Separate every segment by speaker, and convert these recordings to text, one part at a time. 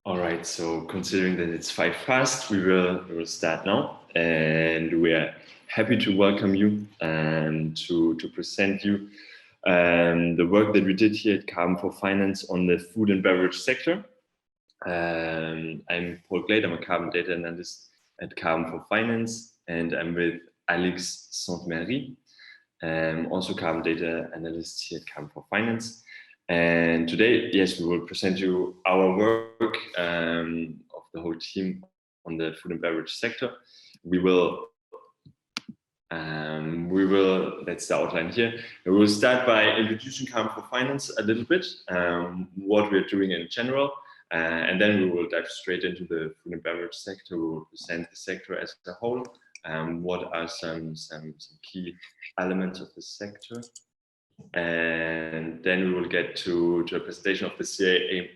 Speaker 1: All right, so considering that it's 5 past, we will start now, and we are happy to welcome you and to present you the work that we did here at Carbon4 Finance on the food and beverage sector. I'm Paul Glade, I'm a carbon data analyst at Carbon4 Finance, and I'm with Alex Sainte-Marie, also carbon data analyst here at Carbon4 Finance. And today, yes, we will present you our work of the whole team on the food and beverage sector. We will, that's the outline here. We will start by introducing Carbon4 Finance a little bit, what we're doing in general, and then we will dive straight into the food and beverage sector. We will present the sector as a whole, what are some key elements of the sector. And then we will get to a presentation of the CAA,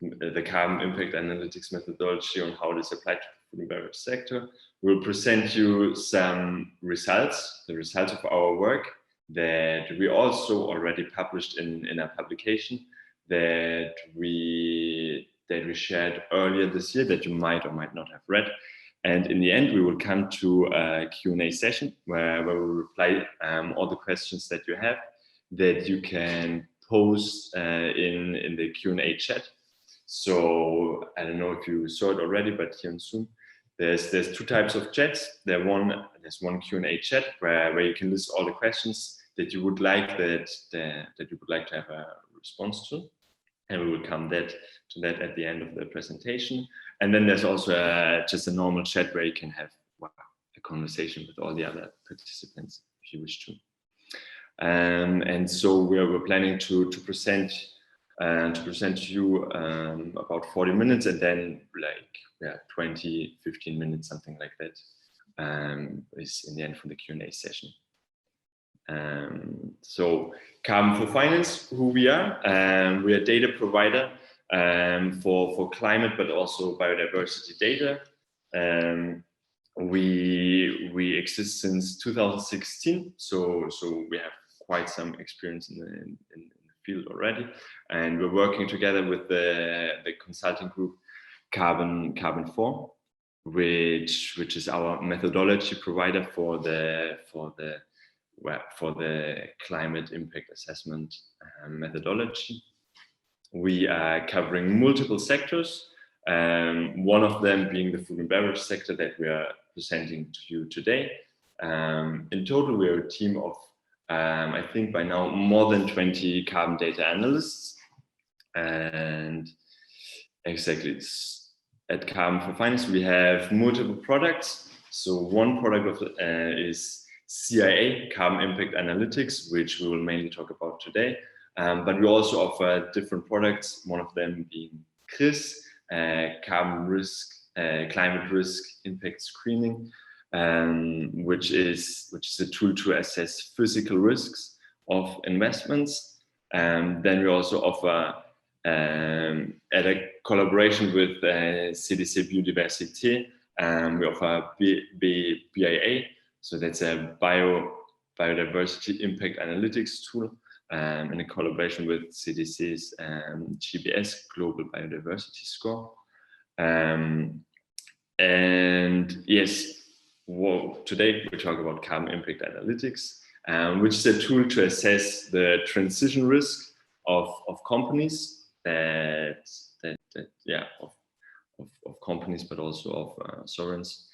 Speaker 1: the carbon impact analytics methodology, on how this applies to the food and beverage sector. We'll present you some results, the results of our work that we also already published in a publication that we shared earlier this year that you might or might not have read. And in the end, we will come to a Q&A session where we will reply all the questions that you have, that you can post in the Q&A chat. So I don't know if you saw it already, but here on Zoom, there's two types of chats. There's one Q&A chat where you can list all the questions that you would like that you would like to have a response to, and we will come to that at the end of the presentation. And then there's also just a normal chat where you can have a conversation with all the other participants if you wish to. And so we're planning to present to you about 40 minutes, and then 15 minutes, something like that, is in the end for the Q&A session. So Carbon4 Finance, who we are a data provider for climate, but also biodiversity data. We exist since 2016, so we have quite some experience in the field already, and we're working together with the consulting group Carbon4, which is our methodology provider for the climate impact assessment methodology. We are covering multiple sectors, one of them being the food and beverage sector that we are presenting to you today. In total, we are a team of I think by now more than 20 carbon data analysts, and exactly at Carbon4 Finance we have multiple products. So one product is CIA, Carbon Impact Analytics, which we will mainly talk about today, but we also offer different products, one of them being CRIS, Climate Risk Impact Screening, which is a tool to assess physical risks of investments. And then we also offer, at a collaboration with CDC Biodiversity, we offer BIA, so that's a biodiversity impact analytics tool, in a collaboration with CDC's GBS, Global Biodiversity Score. And yes, today we talk about carbon impact analytics, which is a tool to assess the transition risk of companies of companies, but also of sovereigns.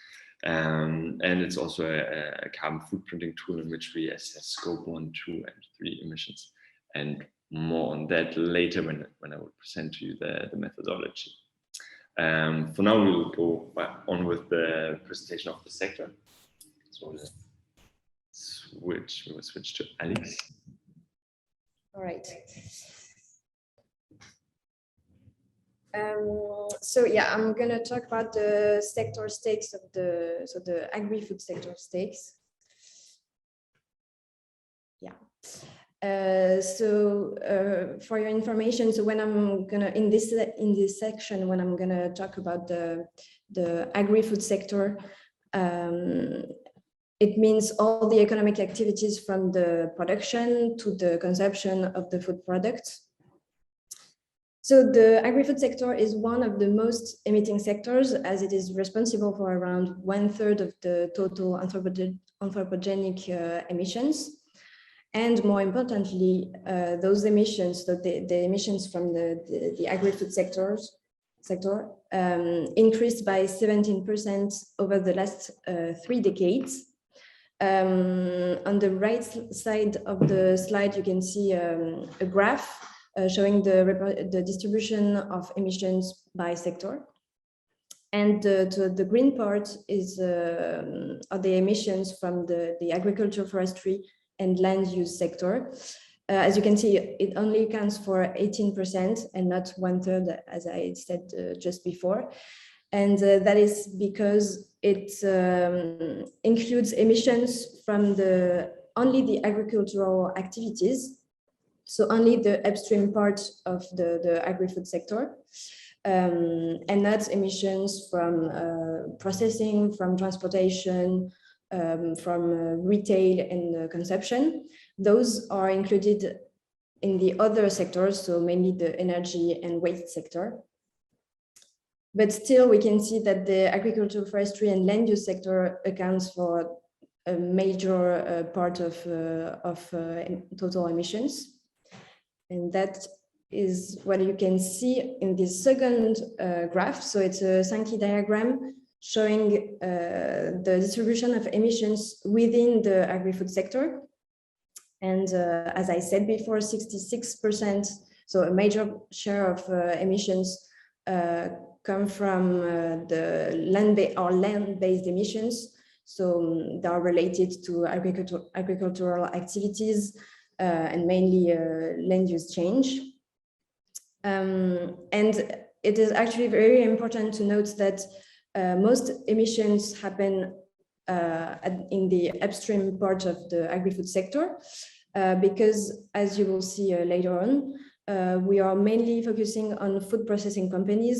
Speaker 1: And it's also a carbon footprinting tool in which we assess scope 1, 2, and 3 emissions, and more on that later when I will present to you the methodology. For now, we will go on with the presentation of the sector. So we will switch to Alex.
Speaker 2: All right. So yeah, I'm gonna talk about the sector stakes of the agri-food sector stakes. Yeah. For your information, so when I'm gonna in this section, when I'm gonna talk about the agri-food sector, it means all the economic activities from the production to the consumption of the food products. So the agri-food sector is one of the most emitting sectors, as it is responsible for around 1/3 of the total anthropogenic emissions. And more importantly, those emissions, so the emissions from the agri-food sector increased by 17% over the last 3 decades. On the right side of the slide, you can see a graph showing the distribution of emissions by sector. And the green part is are the emissions from the agriculture, forestry, and land use sector. As you can see, it only accounts for 18% and not 1/3, as I said just before. And that is because it includes emissions from only the agricultural activities, so only the upstream part of the agri-food sector, and not emissions from processing, from transportation, from retail and consumption. Those are included in the other sectors, so mainly the energy and waste sector. But still, we can see that the agriculture, forestry, and land use sector accounts for a major part of total emissions. And that is what you can see in this second graph. So it's a Sankey diagram showing the distribution of emissions within the agri-food sector. And as I said before, 66%, so a major share of emissions come from the land-based emissions. So they are related to agricultural activities and mainly land use change. And it is actually very important to note that most emissions happen in the upstream part of the agri-food sector, because as you will see later on, we are mainly focusing on food processing companies,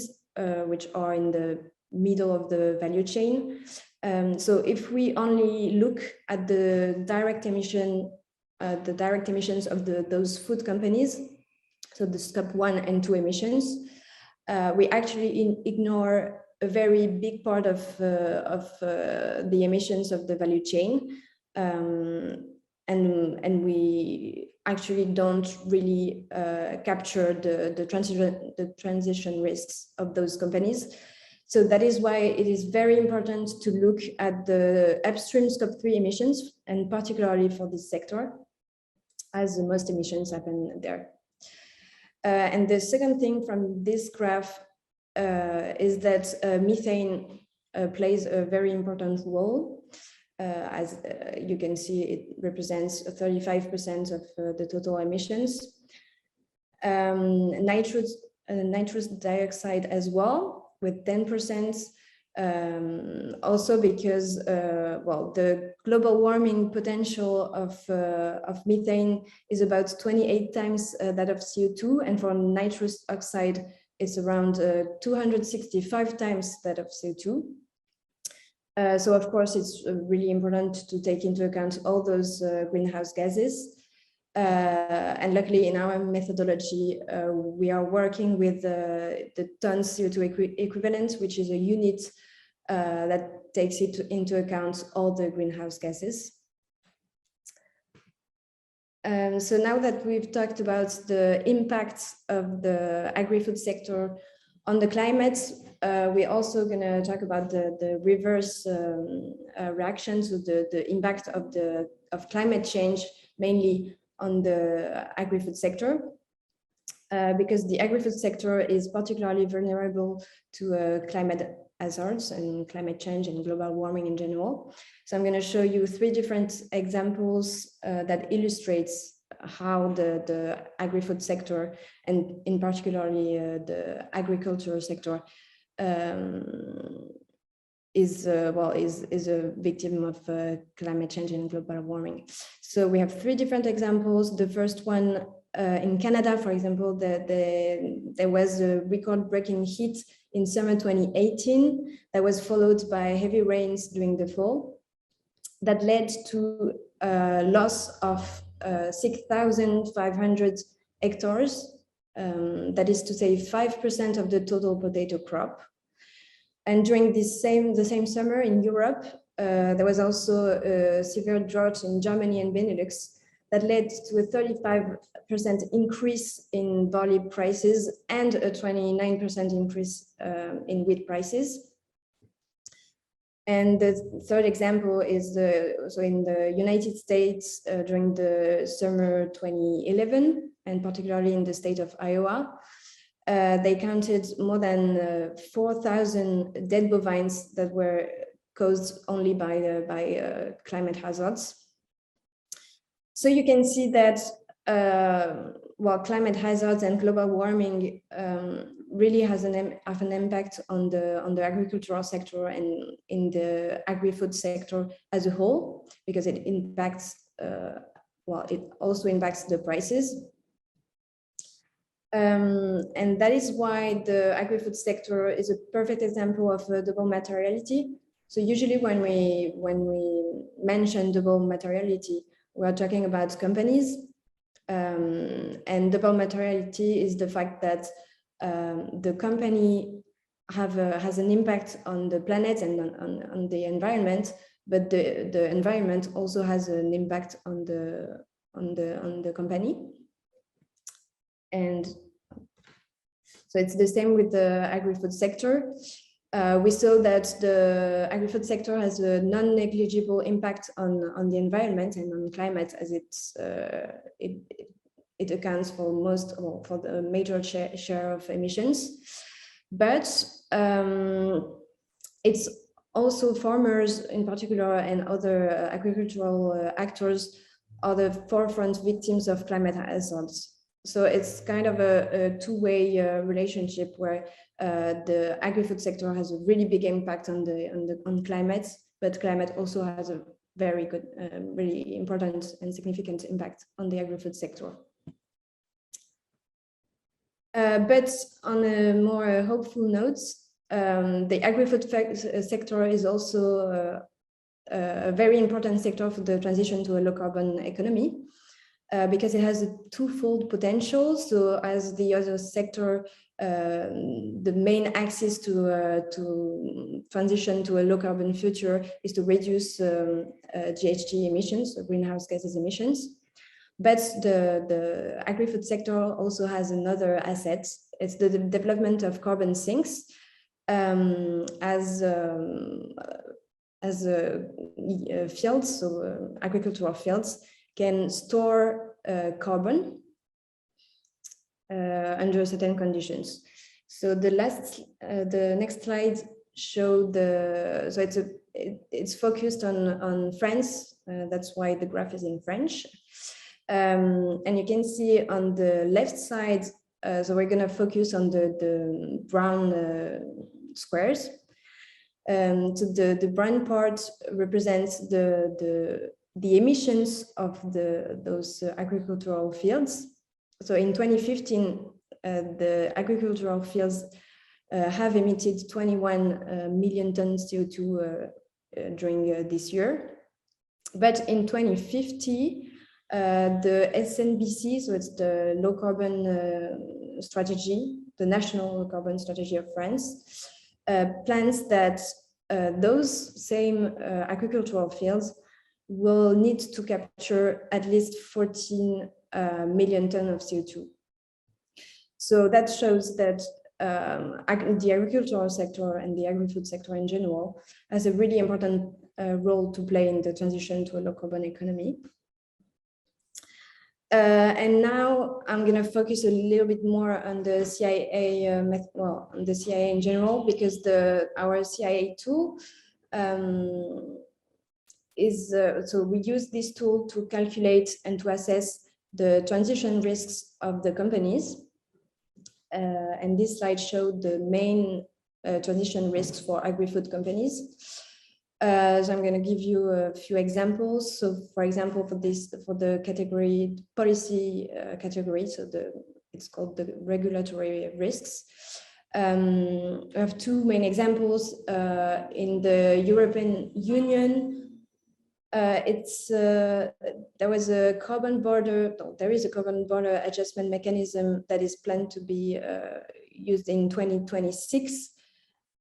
Speaker 2: which are in the middle of the value chain. So if we only look at the direct emissions of those food companies, so the scope 1 and 2 emissions, we actually ignore a very big part of the emissions of the value chain, and we actually don't really capture the transition risks of those companies. So that is why it is very important to look at the upstream scope 3 emissions, and particularly for this sector, as the most emissions happen there. And the second thing from this graph is that methane plays a very important role. As you can see, it represents 35% of the total emissions. Nitrous dioxide as well, with 10%. Also because, well, the global warming potential of methane is about 28 times that of CO2, and for nitrous oxide, it's around 265 times that of CO2. So of course, it's really important to take into account all those greenhouse gases. And luckily in our methodology, we are working with the ton CO2 equivalent, which is a unit that takes into account all the greenhouse gases. So now that we've talked about the impacts of the agri-food sector on the climate, we're also going to talk about the reverse reactions, so the impact of climate change, mainly on the agri-food sector, because the agri-food sector is particularly vulnerable to climate hazards and climate change and global warming in general. So I'm going to show you 3 different examples that illustrates how the agri-food sector, and in particularly the agricultural sector, is a victim of climate change and global warming. So we have 3 different examples. The first one, in Canada, for example, there was a record-breaking heat in summer 2018 that was followed by heavy rains during the fall that led to a loss of 6,500 hectares that is to say 5% of the total potato crop. And during the same summer in Europe, there was also a severe drought in Germany and Benelux that led to a 35% increase in barley prices and a 29% increase in wheat prices. And the third example is so in the United States during the summer 2011, and particularly in the state of Iowa, they counted more than 4,000 dead bovines that were caused only by climate hazards. So you can see that while climate hazards and global warming really have an impact on the agricultural sector and in the agri-food sector as a whole, because it impacts, it also impacts the prices. And that is why the agri-food sector is a perfect example of double materiality. So usually when we mention double materiality, we are talking about companies, and double materiality is the fact that the company has an impact on the planet and on the environment, but the environment also has an impact on the company. And so it's the same with the agri-food sector. We saw that the agri-food sector has a non-negligible impact on the environment and on climate, as it accounts for for the major share of emissions. But it's also farmers in particular and other agricultural actors are the forefront victims of climate hazards. So it's kind of a two-way relationship where the agri-food sector has a really big impact on climate, but climate also has a very good, really important and significant impact on the agri-food sector. But on a more hopeful note, the agri-food sector is also a very important sector for the transition to a low-carbon economy. Because it has a twofold potential. So as the other sector, the main axis to transition to a low carbon future is to reduce GHG emissions, so greenhouse gases emissions. But the agri-food sector also has another asset. It's the development of carbon sinks as fields, so agricultural fields can store carbon under certain conditions. So the next slide show it's focused on France. That's why the graph is in French. And you can see on the left side, so we're going to focus on the brown squares. So the brown part represents the emissions of those agricultural fields. So in 2015, the agricultural fields have emitted 21 million tons CO2 during this year. But in 2050, the SNBC, so it's the low carbon strategy, the national low carbon strategy of France, plans that those same agricultural fields will need to capture at least 14 million tons of CO2. So that shows that the agricultural sector and the agri-food sector in general has a really important role to play in the transition to a low carbon economy. And now I'm going to focus a little bit more on the CIA on the CIA in general, because our CIA tool so we use this tool to calculate and to assess the transition risks of the companies. And this slide showed the main transition risks for agri-food companies. So I'm going to give you a few examples. So for example, for the category policy category, so it's called the regulatory risks. I have two main examples. In the European Union, There was a carbon border. No, there is a carbon border adjustment mechanism that is planned to be used in 2026.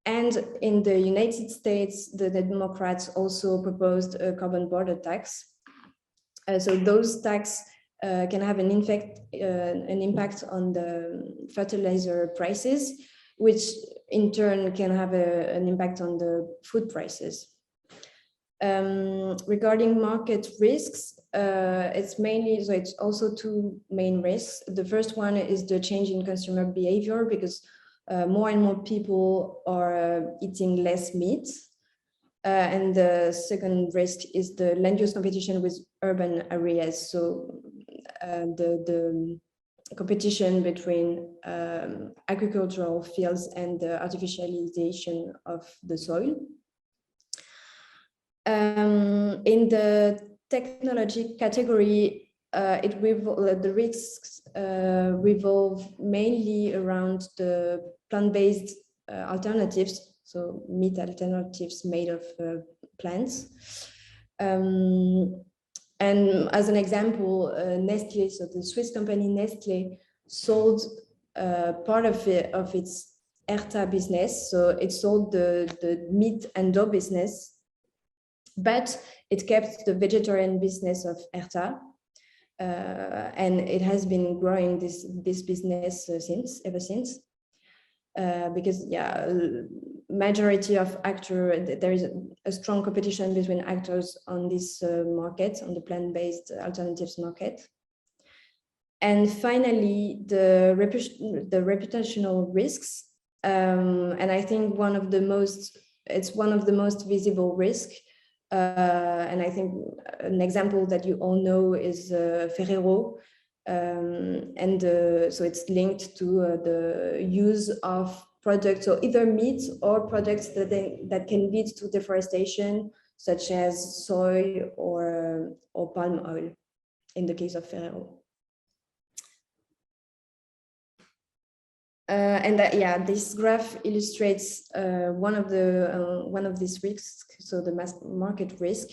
Speaker 2: And in the United States, the Democrats also proposed a carbon border tax. So those tax can have an impact on the fertilizer prices, which in turn can have an impact on the food prices. Regarding market risks, it's also two main risks. The first one is the change in consumer behavior, because more and more people are eating less meat. And the second risk is the land use competition with urban areas. So the competition between agricultural fields and the artificialization of the soil. In the technology category, the risks revolve mainly around the plant-based alternatives, so meat alternatives made of plants. And as an example, Nestle, so the Swiss company Nestle, sold part of its ERTA business. So it sold the meat and dough business, but it kept the vegetarian business of ERTA. And it has been growing this business ever since. Because majority of actors, there is a strong competition between actors on this market, on the plant-based alternatives market. And finally, the reputational risks, and I think one of the most visible risks. And I think an example that you all know is Ferrero. So it's linked to the use of products, so either meat or products that can lead to deforestation, such as soy or palm oil, in the case of Ferrero. This graph illustrates one of these risks, so the mass market risk.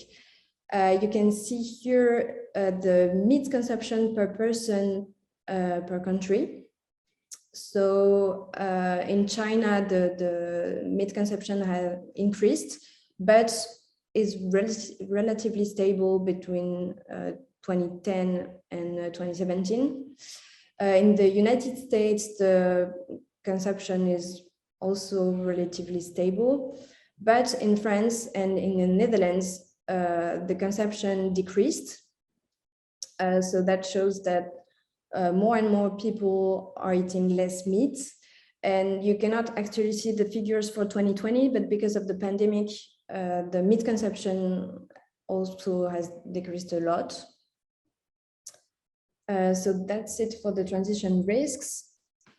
Speaker 2: You can see here the meat consumption per person per country. So in China, the meat consumption has increased, but is relatively stable between 2010 and 2017. In the United States, the consumption is also relatively stable, but in France and in the Netherlands, the consumption decreased. So that shows that more and more people are eating less meat. And you cannot actually see the figures for 2020, but because of the pandemic, the meat consumption also has decreased a lot. So that's it for the transition risks.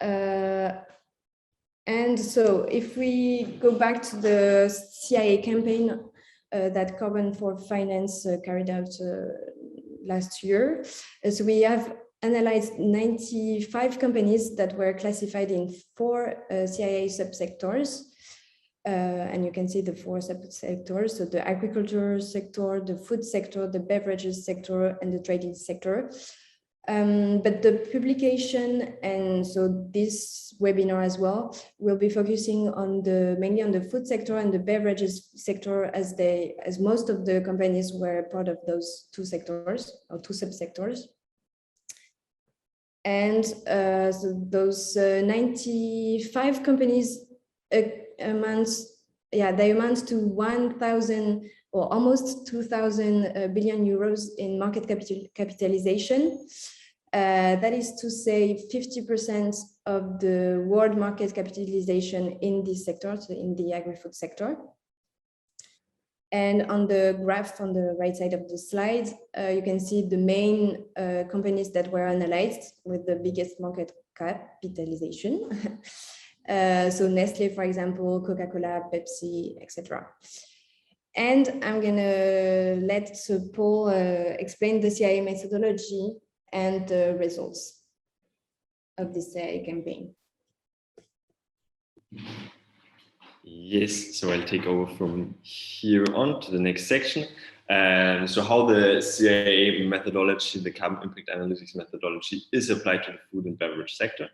Speaker 2: And so if we go back to the CIA campaign that Carbon4 Finance carried out last year, so we have analyzed 95 companies that were classified in 4 CIA subsectors. And you can see the 4 subsectors, so the agriculture sector, the food sector, the beverages sector, and the trading sector. But the publication, and so this webinar as well, will be focusing on mainly on the food sector and the beverages sector, as most of the companies were part of those 2 sectors or 2 subsectors. And so those 95 companies amount to 1,000 or almost 2,000 billion euros in market capitalization. That is to say 50% of the world market capitalization in this sector, so in the agri-food sector. And on the graph on the right side of the slide, you can see the main companies that were analyzed with the biggest market capitalization. So Nestle, for example, Coca-Cola, Pepsi, etc. And I'm gonna let Paul explain the CIA methodology and the results of this CIA campaign.
Speaker 1: Yes, so I'll take over from here on to the next section. So how the CIA methodology, the carbon impact analytics methodology, is applied to the food and beverage sector.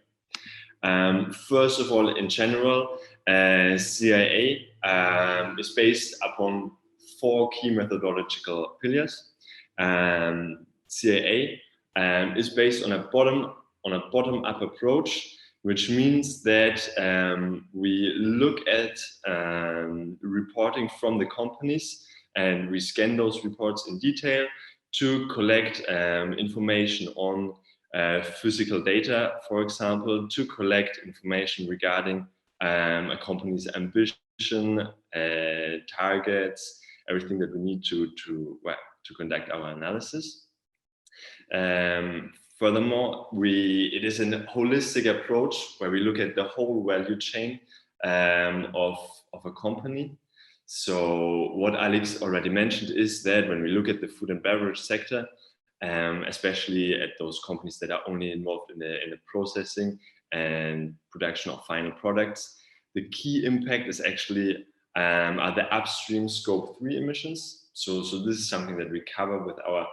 Speaker 1: First of all, in general, CIA is based upon 4 key methodological pillars. CIA is based on a bottom-up approach, which means that we look at reporting from the companies, and we scan those reports in detail to collect information on physical data, for example, to collect information regarding a company's ambition, targets, everything that we need to conduct our analysis. Furthermore, it is a holistic approach where we look at the whole value chain of a company. So what Alex already mentioned is that when we look at the food and beverage sector, especially at those companies that are only involved in the processing and production of final products, the key impact is actually are the upstream scope 3 emissions. So this is something that we cover with our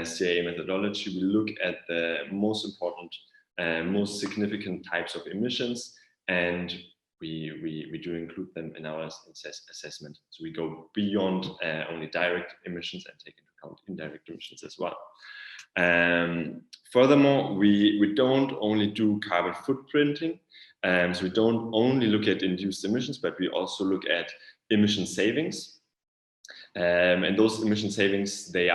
Speaker 1: CIA methodology. We look at the most important, most significant types of emissions, and we do include them in our assessment. So we go beyond only direct emissions and take into account indirect emissions as well. Furthermore, we don't only do carbon footprinting. So we don't only look at induced emissions, but we also look at emission savings. And those emission savings, they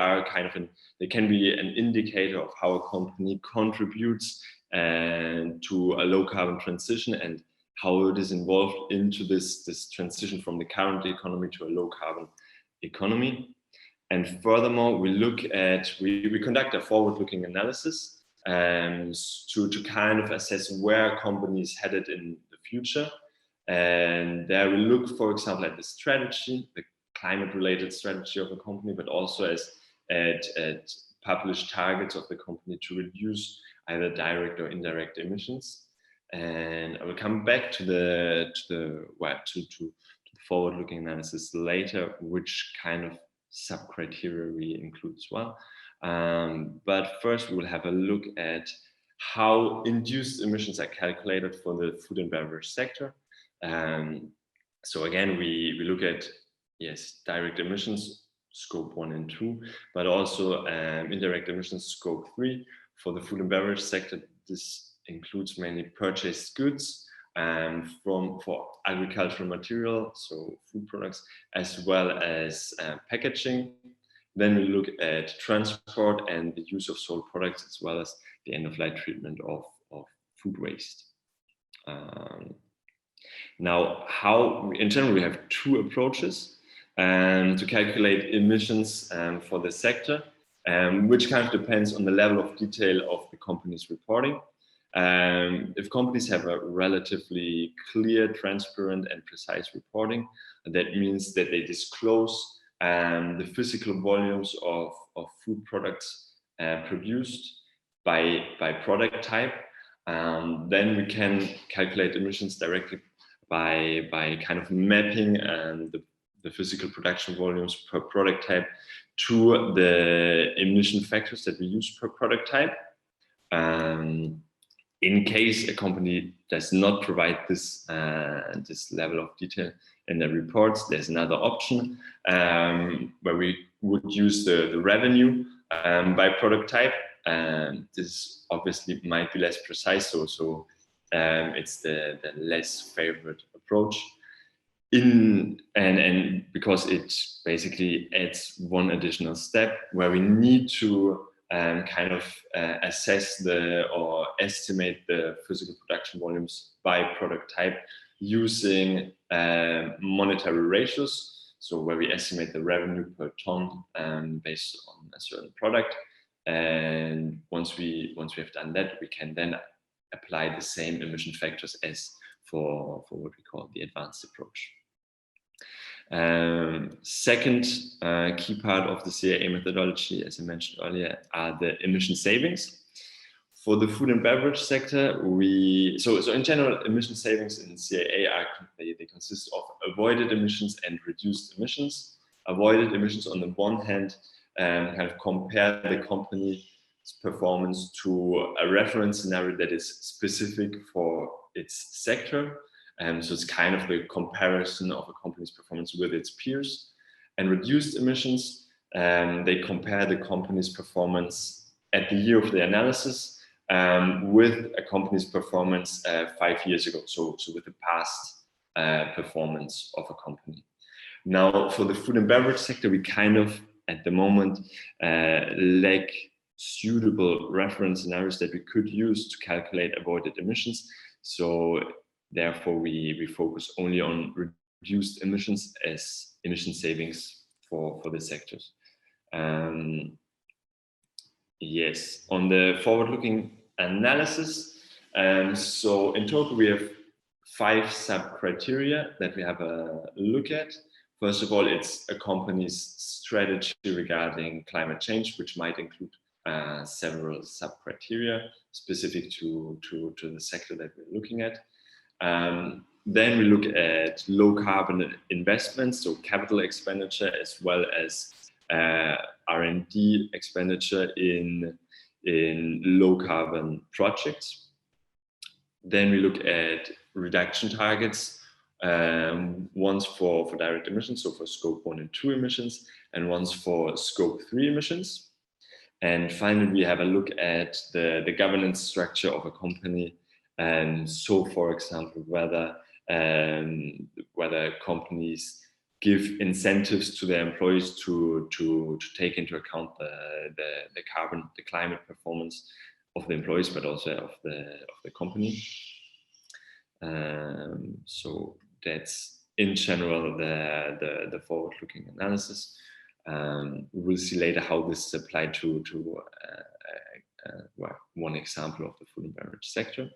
Speaker 1: can be an indicator of how a company contributes to a low carbon transition and how it is involved into this transition from the current economy to a low carbon economy. And furthermore, we conduct a forward-looking analysis to kind of assess where a company is headed in the future. And there we look, for example, at the strategy, the climate-related strategy of a company, but also at published targets of the company to reduce either direct or indirect emissions. And I will come back to the forward-looking analysis later, which kind of sub-criteria we include as well. But first, we will have a look at how induced emissions are calculated for the food and beverage sector. So again, we look at, yes, direct emissions, scope 1 and 2, but also indirect emissions, scope 3. For the food and beverage sector, this includes mainly purchased goods for agricultural material, so food products, as well as packaging. Then we look at transport and the use of sold products, as well as the end-of-life treatment of food waste. Now, in general, we have 2 approaches to calculate emissions for the sector, which kind of depends on the level of detail of the company's reporting. If companies have a relatively clear, transparent, and precise reporting, that means that they disclose the physical volumes of food products produced by product type. Then we can calculate emissions directly by kind of mapping the physical production volumes per product type to the emission factors that we use per product type. In case a company does not provide this level of detail in their reports, there's another option where we would use the revenue by product type. This obviously might be less precise, so it's the less favorite approach. And because it basically adds one additional step where we need to kind of assess or estimate the physical production volumes by product type using monetary ratios. So where we estimate the revenue per ton based on a certain product. And once we have done that, we can then apply the same emission factors as for what we call the advanced approach. Second key part of the CIA methodology, as I mentioned earlier, are the emission savings. For the food and beverage sector, so in general, emission savings in CAA they consist of avoided emissions and reduced emissions. Avoided emissions, on the one hand, kind of compare the company's performance to a reference scenario that is specific for its sector. So it's kind of the comparison of a company's performance with its peers. And reduced emissions, they compare the company's performance at the year of the analysis with a company's performance 5 years ago, so with the past performance of a company. Now, for the food and beverage sector, we kind of, at the moment, lack suitable reference scenarios that we could use to calculate avoided emissions. So therefore, we focus only on reduced emissions as emission savings for the sectors. Yes, on the forward-looking analysis, so in total we have 5 sub-criteria that we have a look at. First of all, it's a company's strategy regarding climate change, which might include several sub-criteria specific to the sector that we're looking at. Then we look at low carbon investments, so capital expenditure, as well as R&D expenditure in low carbon projects. Then we look at reduction targets, one's for direct emissions, so for scope 1 and 2 emissions, and one's for scope 3 emissions. And finally, we have a look at the governance structure of a company. So, for example, whether companies give incentives to their employees to take into account the climate performance of the employees, but also of the company. So that's in general the forward-looking analysis. We will see later how this is applied to one example of the food and beverage sector.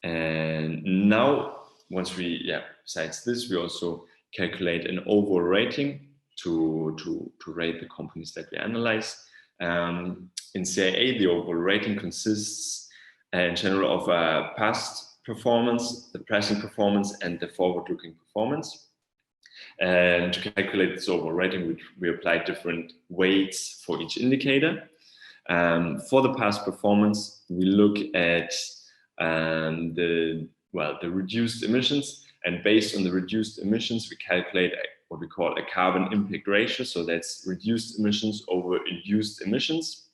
Speaker 1: And now, once besides this, we also calculate an overall rating to rate the companies that we analyze. In CAA, the overall rating consists in general of past performance, the present performance, and the forward-looking performance. And to calculate this overall rating, we apply different weights for each indicator. For the past performance, we look at the reduced emissions, and based on the reduced emissions, we calculate what we call a carbon impact ratio. So that's reduced emissions over induced emissions.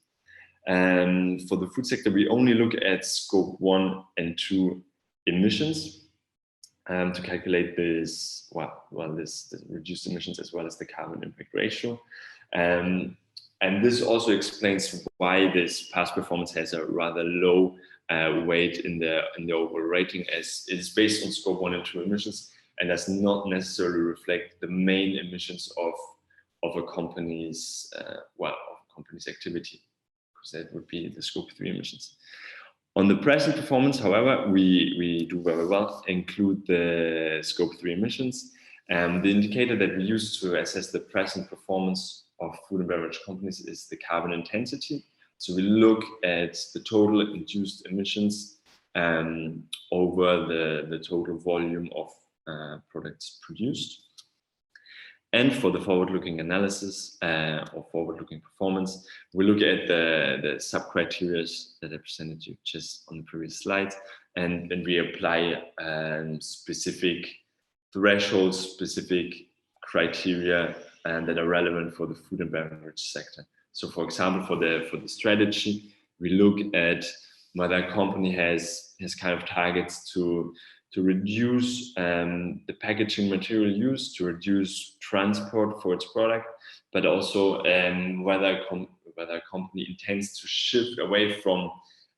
Speaker 1: And for the food sector, we only look at scope 1 and 2 emissions to calculate this, the reduced emissions as well as the carbon impact ratio. And this also explains why this past performance has a rather low weight in the overall rating, as it is based on scope 1 and 2 emissions and does not necessarily reflect the main emissions of a company's activity, because that would be the scope 3 emissions. On the present performance, however, we do very well include the scope 3 emissions. The indicator that we use to assess the present performance of food and beverage companies is the carbon intensity. So we look at the total induced emissions over the total volume of products produced. And for the forward-looking analysis or forward-looking performance, we look at the sub-criteria that I presented you just on the previous slide, and we apply specific thresholds, specific criteria that are relevant for the food and beverage sector. So, for example, for the strategy, we look at whether a company has kind of targets to reduce the packaging material used, to reduce transport for its product, but also whether a company intends to shift away from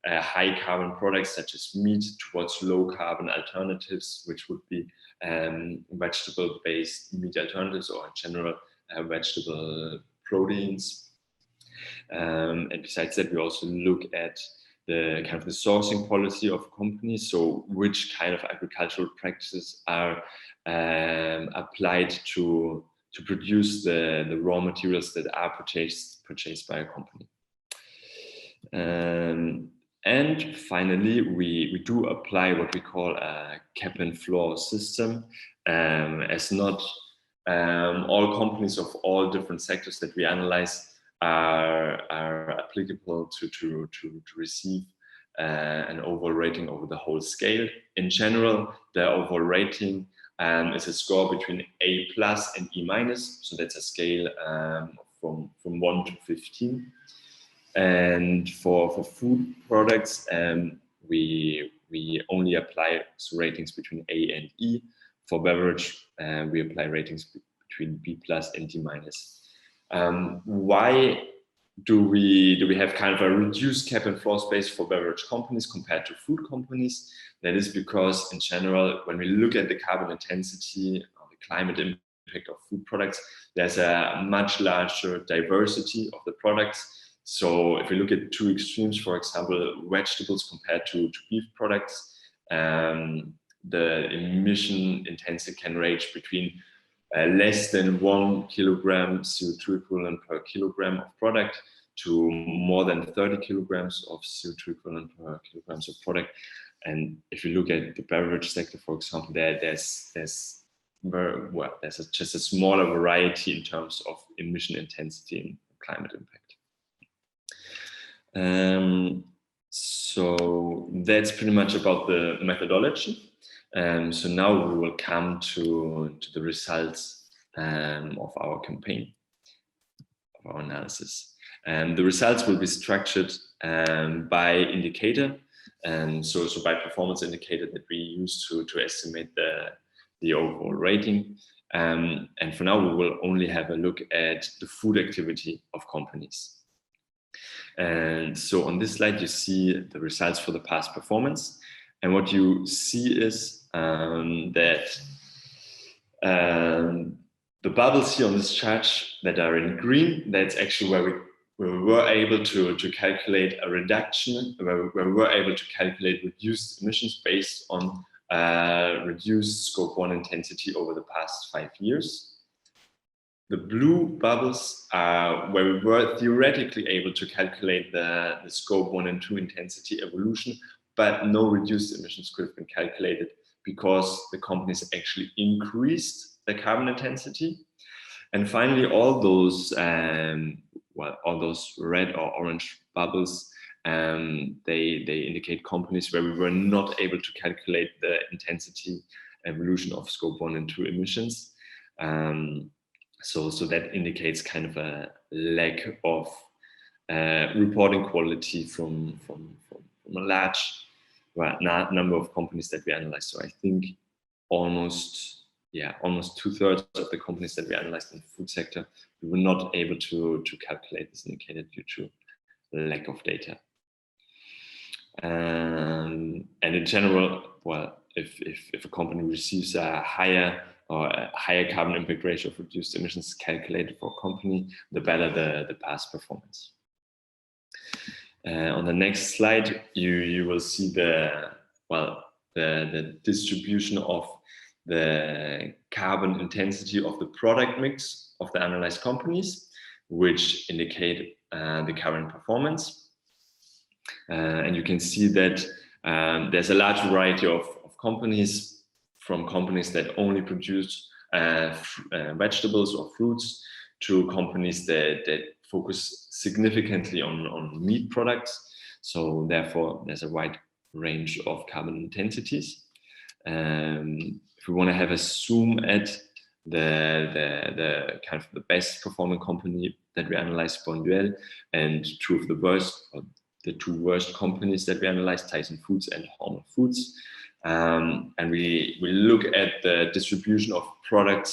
Speaker 1: high carbon products such as meat towards low carbon alternatives, which would be vegetable-based meat alternatives, or in general vegetable proteins. And besides that, we also look at the kind of the sourcing policy of companies. So which kind of agricultural practices are applied to produce the raw materials that are purchased by a company. And finally, we do apply what we call a cap and floor system, as not all companies of all different sectors that we analyze are applicable to receive an overall rating over the whole scale. In general, the overall rating is a score between A+ and E-, so that's a scale from 1 to 15. And for food products, we only apply ratings between A and E. For beverage, we apply ratings between B+ and D-. Why do we have kind of a reduced cap and floor space for beverage companies compared to food companies? That is because, in general, when we look at the carbon intensity or the climate impact of food products, there's a much larger diversity of the products. So if we look at two extremes, for example, vegetables compared to beef products, the emission intensity can range between less than 1 kilogram CO2 equivalent per kilogram of product to more than 30 kilograms of CO2 equivalent per kilograms of product. And if you look at the beverage sector, for example, there's just a smaller variety in terms of emission intensity and climate impact. So that's pretty much about the methodology. So now we will come to the results of our campaign, of our analysis. The results will be structured by indicator, so by performance indicator that we use to estimate the overall rating. And for now, we will only have a look at the food activity of companies. And so on this slide, you see the results for the past performance. And what you see is that the bubbles here on this chart that are in green, that's actually where we were able to calculate a reduction, where we were able to calculate reduced emissions based on reduced Scope 1 intensity over the past 5 years. The blue bubbles are where we were theoretically able to calculate the Scope 1 and 2 intensity evolution, but no reduced emissions could have been calculated because the companies actually increased the carbon intensity. And finally, all those red or orange bubbles, they indicate companies where we were not able to calculate the intensity evolution of Scope 1 and 2 emissions. So that indicates kind of a lack of reporting quality from a large number of companies that we analyzed. So I think almost 2/3 of the companies that we analyzed in the food sector, we were not able to calculate this indicator due to lack of data. And in general, well, if a company receives a higher carbon impact ratio of reduced emissions calculated for a company, the better the past performance. On the next slide, you will see the distribution of the carbon intensity of the product mix of the analyzed companies, which indicate the current performance. And you can see that there's a large variety of companies, from companies that only produce vegetables or fruits to companies that focus significantly on meat products. So therefore, there's a wide range of carbon intensities. If we want to have a zoom at the kind of the best performing company that we analyzed, Bonduelle, and the two worst companies that we analyzed, Tyson Foods and Hormel Foods. And we look at the distribution of products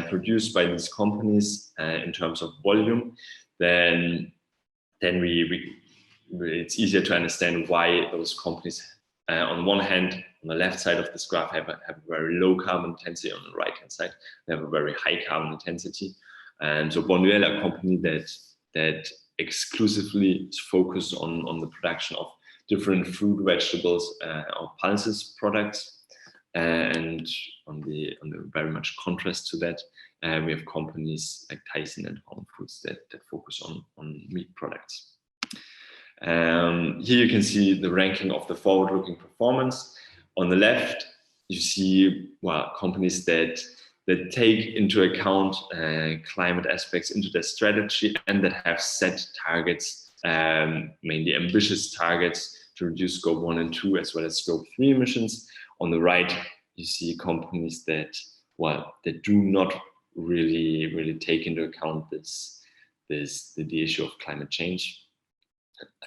Speaker 1: produced by these companies in terms of volume, then it's easier to understand why those companies, on one hand, on the left side of this graph, have a very low carbon intensity. On the right hand side, they have a very high carbon intensity. And so Bonduelle, a company that exclusively is focused on the production of different fruit, vegetables, or pulses products, and on the very much contrast to that, we have companies like Tyson and Hormel Foods that focus on meat products. Here you can see the ranking of the forward-looking performance. On the left, you see companies that take into account climate aspects into their strategy and that have set targets, mainly ambitious targets to reduce scope 1 and 2 as well as scope 3 emissions. On the right, you see companies that do not really take into account the issue of climate change.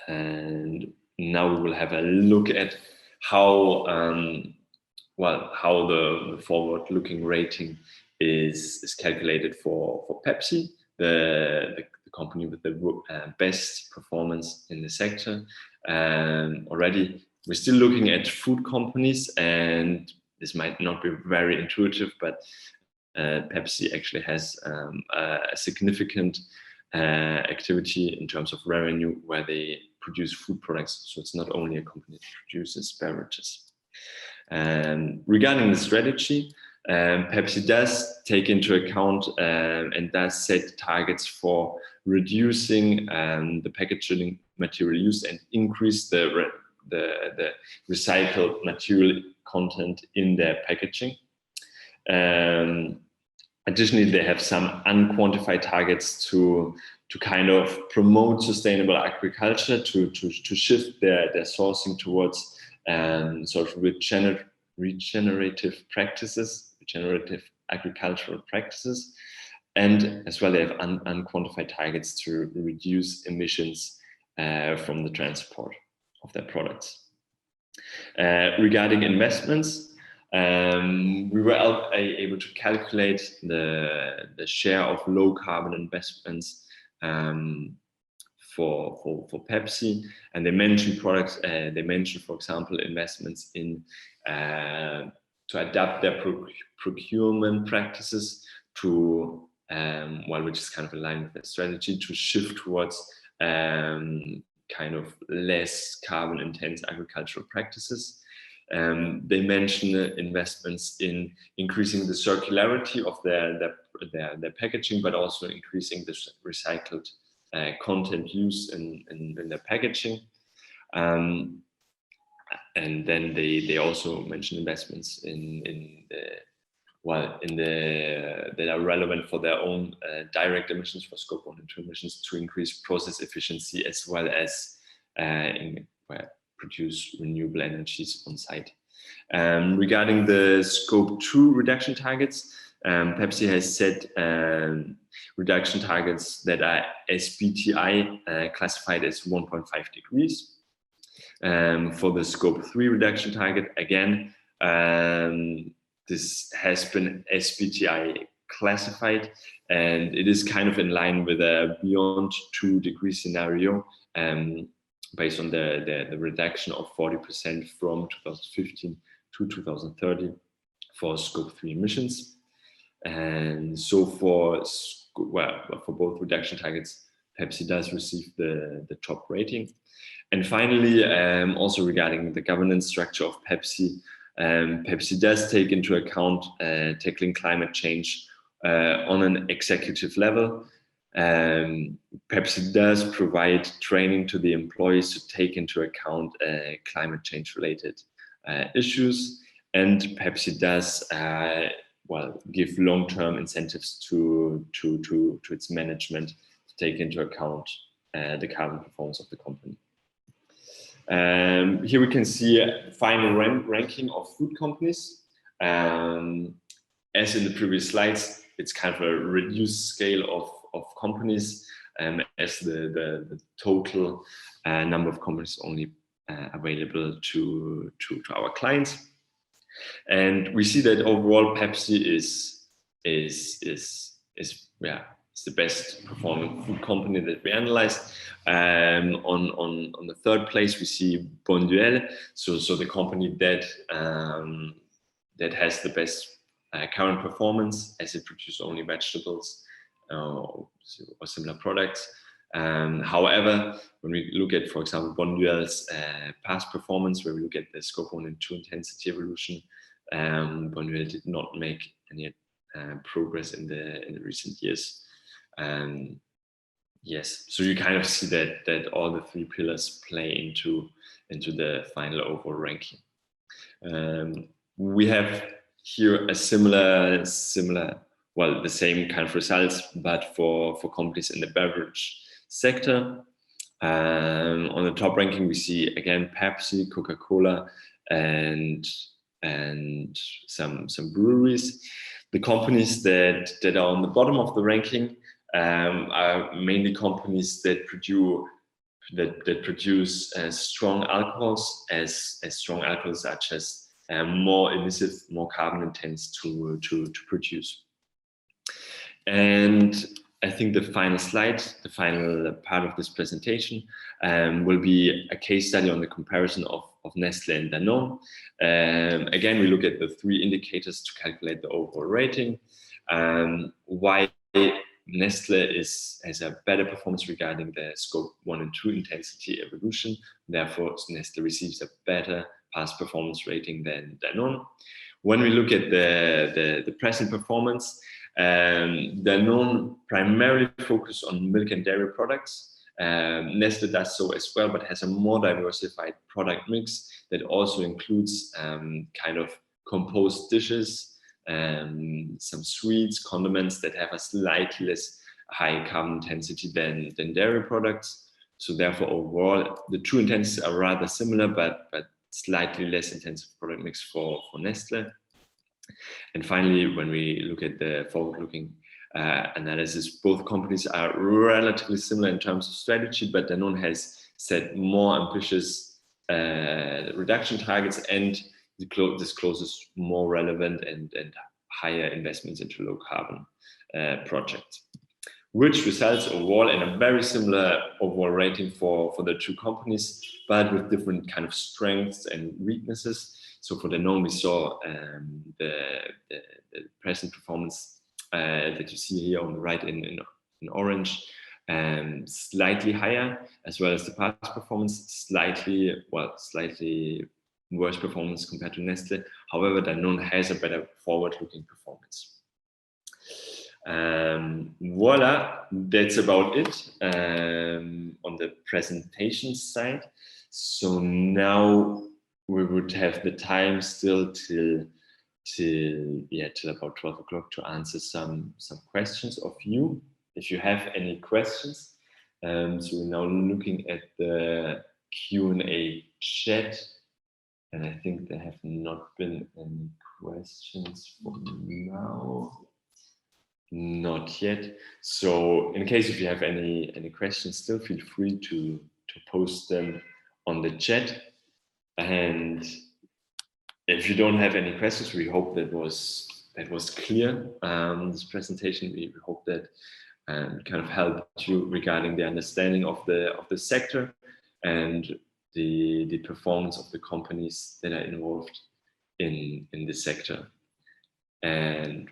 Speaker 1: And now we will have a look at how the forward-looking rating is calculated for Pepsi, the company with the best performance in the sector. Already, we're still looking at food companies, and this might not be very intuitive, but Pepsi actually has a significant activity in terms of revenue where they produce food products. So it's not only a company that produces beverages. Regarding the strategy, Pepsi does take into account and does set targets for reducing the packaging material use and increase the recycled material content in their packaging. Additionally, they have some unquantified targets to kind of promote sustainable agriculture, to shift their sourcing towards sort of regenerative practices, regenerative agricultural practices, and as well they have unquantified targets to reduce emissions from the transport of their products. Regarding investments, we were able to calculate the share of low carbon investments for Pepsi, and they mentioned products. They mentioned, for example, investments in to adapt their procurement practices to which is kind of aligned with their strategy to shift towards kind of less carbon intense agricultural practices. They mention investments in increasing the circularity of their packaging, but also increasing the recycled content used in their packaging. And then they also mention investments that are relevant for their own direct emissions, for scope 1 and 2 emissions, to increase process efficiency as well as produce renewable energies on site. Regarding the scope 2 reduction targets, Pepsi has set reduction targets that are SBTi classified as 1.5 degrees. For the scope 3 reduction target, again, this has been SBTi classified, and it is kind of in line with a beyond 2 degree scenario, based on the reduction of 40% from 2015 to 2030 for scope 3 emissions. And so for both reduction targets, Pepsi does receive the top rating. And finally, also regarding the governance structure of Pepsi, Pepsi does take into account tackling climate change on an executive level. Pepsi does provide training to the employees to take into account climate change related issues, and Pepsi does give long-term incentives to its management to take into account the carbon performance of the company. Here we can see a final ranking of food companies. As in the previous slides, it's kind of a reduced scale of companies, as the total number of companies only available to our clients. And we see that overall Pepsi is the best performing food company that we analyzed. On the third place we see Bonduelle, so the company that has the best current performance, as it produces only vegetables or similar products. However, when we look at, for example, Bonduelle's past performance, where we look at the scope 1 and 2 intensity evolution, Bonduelle did not make any progress in the recent years. Yes, so you kind of see that all the three pillars play into the final overall ranking. We have here a similar, well, the same kind of results, but for companies in the beverage sector. On the top ranking, we see again Pepsi, Coca-Cola, and some breweries. The companies that are on the bottom of the ranking are mainly companies that produce strong alcohols, as strong alcohols such as more emissive, more carbon intense to produce. And I think the final slide, the final part of this presentation, will be a case study on the comparison of Nestle and Danone. Again, we look at the three indicators to calculate the overall rating. Why Nestle has a better performance regarding the scope 1 and 2 intensity evolution. Therefore, Nestle receives a better past performance rating than Danone. When we look at the present performance, Danone primarily focus on milk and dairy products. Nestle does so as well, but has a more diversified product mix that also includes kind of composed dishes, some sweets, condiments that have a slightly less high carbon intensity than dairy products. So therefore, overall, the two intensities are rather similar, but slightly less intensive product mix for Nestle. And finally, when we look at the forward-looking analysis, both companies are relatively similar in terms of strategy, but Danone has set more ambitious reduction targets and discloses more relevant and higher investments into low carbon projects, which results overall in a very similar overall rating for the two companies, but with different kind of strengths and weaknesses. So for Danone, we saw the present performance that you see here on the right in orange, slightly higher, as well as the past performance slightly worse performance compared to Nestle. However, Danone has a better forward-looking performance. Voila, that's about it on the presentation side. So now we would have the time still till about 12 o'clock to answer some questions of you, if you have any questions. So we're now looking at the Q&A chat, and I think there have not been any questions for now. Not yet. So in case if you have any questions, still feel free to post them on the chat. And if you don't have any questions, we hope that was clear. This presentation, we hope that kind of helped you regarding the understanding of the sector and the performance of the companies that are involved in the sector. And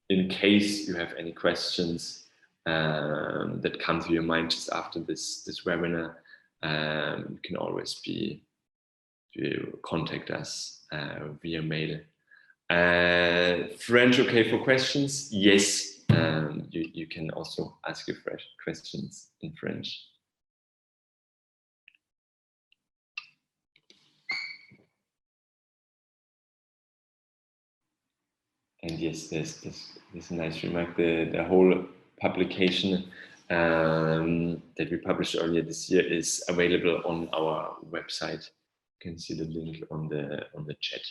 Speaker 1: in case you have any questions that come to your mind just after this webinar, you can always contact us via mail. French okay for questions? Yes, you can also ask your questions in French. And yes, there's a nice remark. The whole publication that we published earlier this year is available on our website. You can see the link on the chat.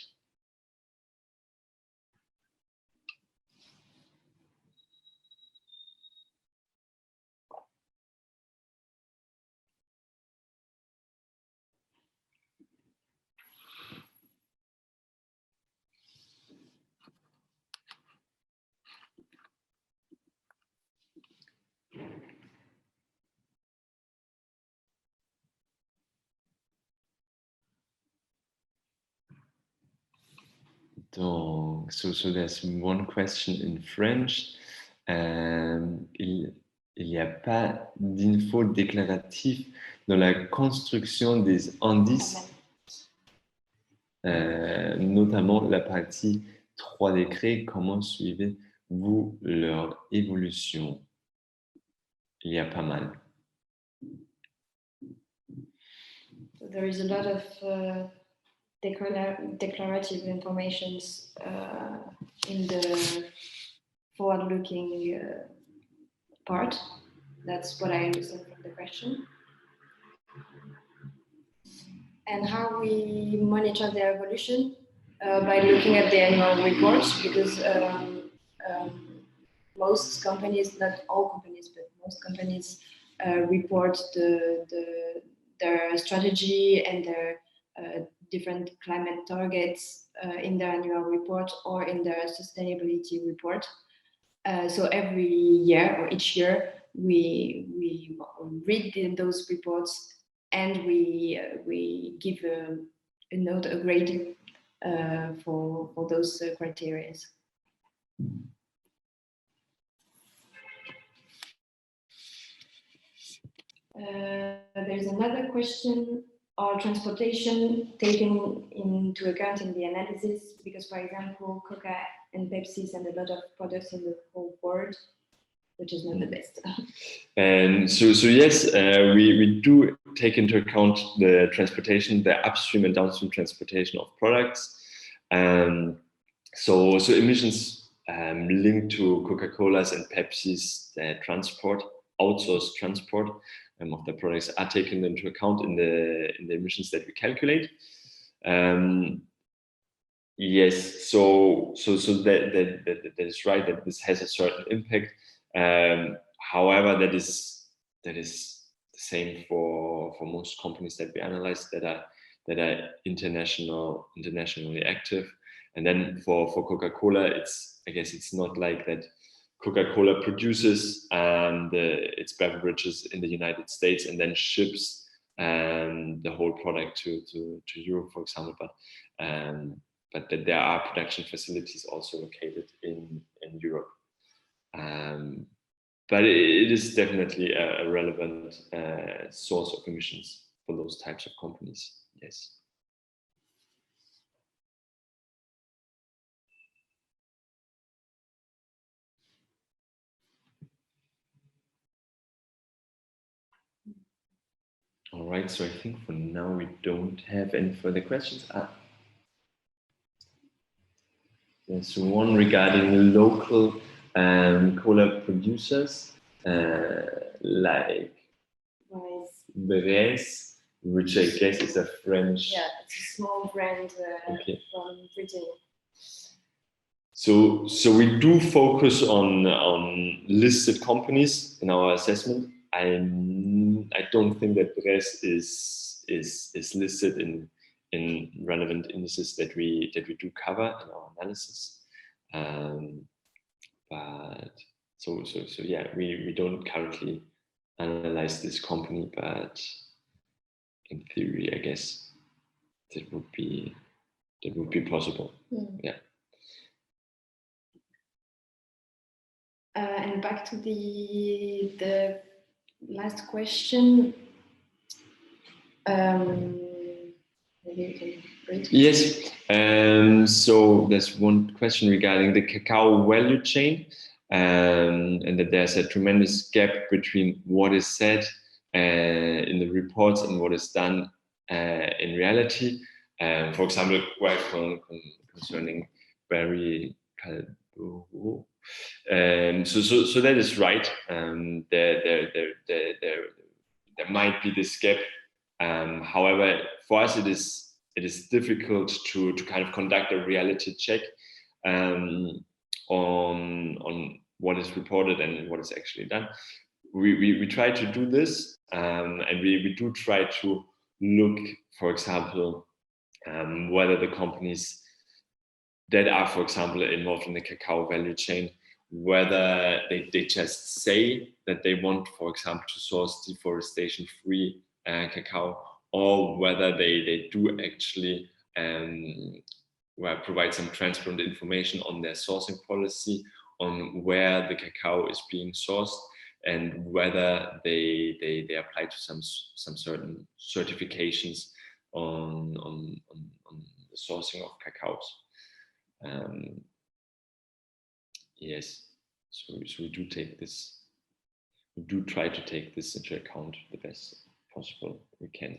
Speaker 1: So there's one question in French. Il n'y a pas d'infos déclaratifs dans la construction des indices, notamment la partie 3 décrets. Comment suivez-vous leur évolution? Yeah, per month.
Speaker 2: So there is a lot of declarative informations in the forward-looking part. That's what I understand from the question. And how we monitor their evolution by looking at the annual reports, because most companies, not all companies, but most companies report their strategy and their different climate targets in their annual report or in their sustainability report. So every year or each year, we read those reports and we give a note, a grade for those criteria. There's another question: are transportation taken into account in the analysis? Because, for example, Coca and Pepsi send a lot of products in the whole world, which is not the best.
Speaker 1: And so yes, we do take into account the transportation, the upstream and downstream transportation of products. So emissions linked to Coca-Cola's and Pepsi's transport, outsourced transport of the products are taken into account in the emissions that we calculate. Yes, so that is right, that this has a certain impact. However, that is the same for most companies that we analyze that are internationally active. And then for Coca-Cola, I guess it's not like that. Coca-Cola produces its beverages in the United States and then ships the whole product to Europe, for example. But that there are production facilities also located in Europe. But it is definitely a relevant source of emissions for those types of companies. Yes. All right, so I think for now we don't have any further questions. There's one regarding local cola producers like Beverages, which I guess is a French.
Speaker 2: Yeah, it's a small brand from Britain.
Speaker 1: So we do focus on listed companies in our assessment. I don't think that the rest is listed in relevant indices that we do cover in our analysis. But so yeah, we don't currently analyze this company, but in theory, I guess that would be possible. Yeah.
Speaker 2: And back to the last question. Maybe you can read.
Speaker 1: Yes. So there's one question regarding the cacao value chain, and that there's a tremendous gap between what is said in the reports and what is done in reality. For example, concerning berry. So that is right. There might be this gap. However, for us, it is difficult to kind of conduct a reality check on what is reported and what is actually done. We try to do this, and we do try to look, for example, whether the companies that are, for example, involved in the cacao value chain, whether they just say that they want, for example, to source deforestation-free cacao, or whether they do actually provide some transparent information on their sourcing policy, on where the cacao is being sourced, and whether they apply to some certain certifications on the sourcing of cacaos. Yes, so we do take this we do try to take this into account the best possible we can.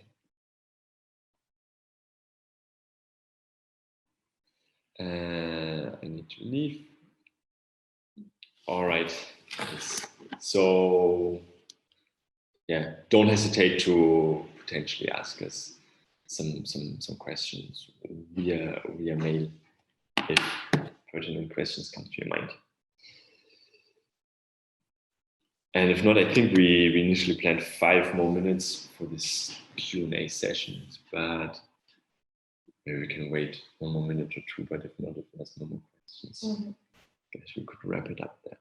Speaker 1: I need to leave. All right. So yeah, don't hesitate to potentially ask us some questions via mail if pertinent questions come to your mind. And if not, I think we initially planned 5 more minutes for this Q&A session, but maybe we can wait 1 more minute or 2, but if not, if there's no more questions, I guess we could wrap it up there.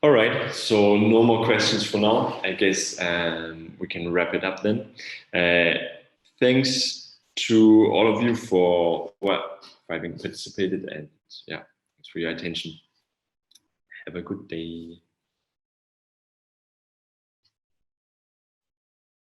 Speaker 1: All right, so no more questions for now. I guess we can wrap it up then. Thanks to all of you for having participated, and yeah, thanks for your attention. Have a good day.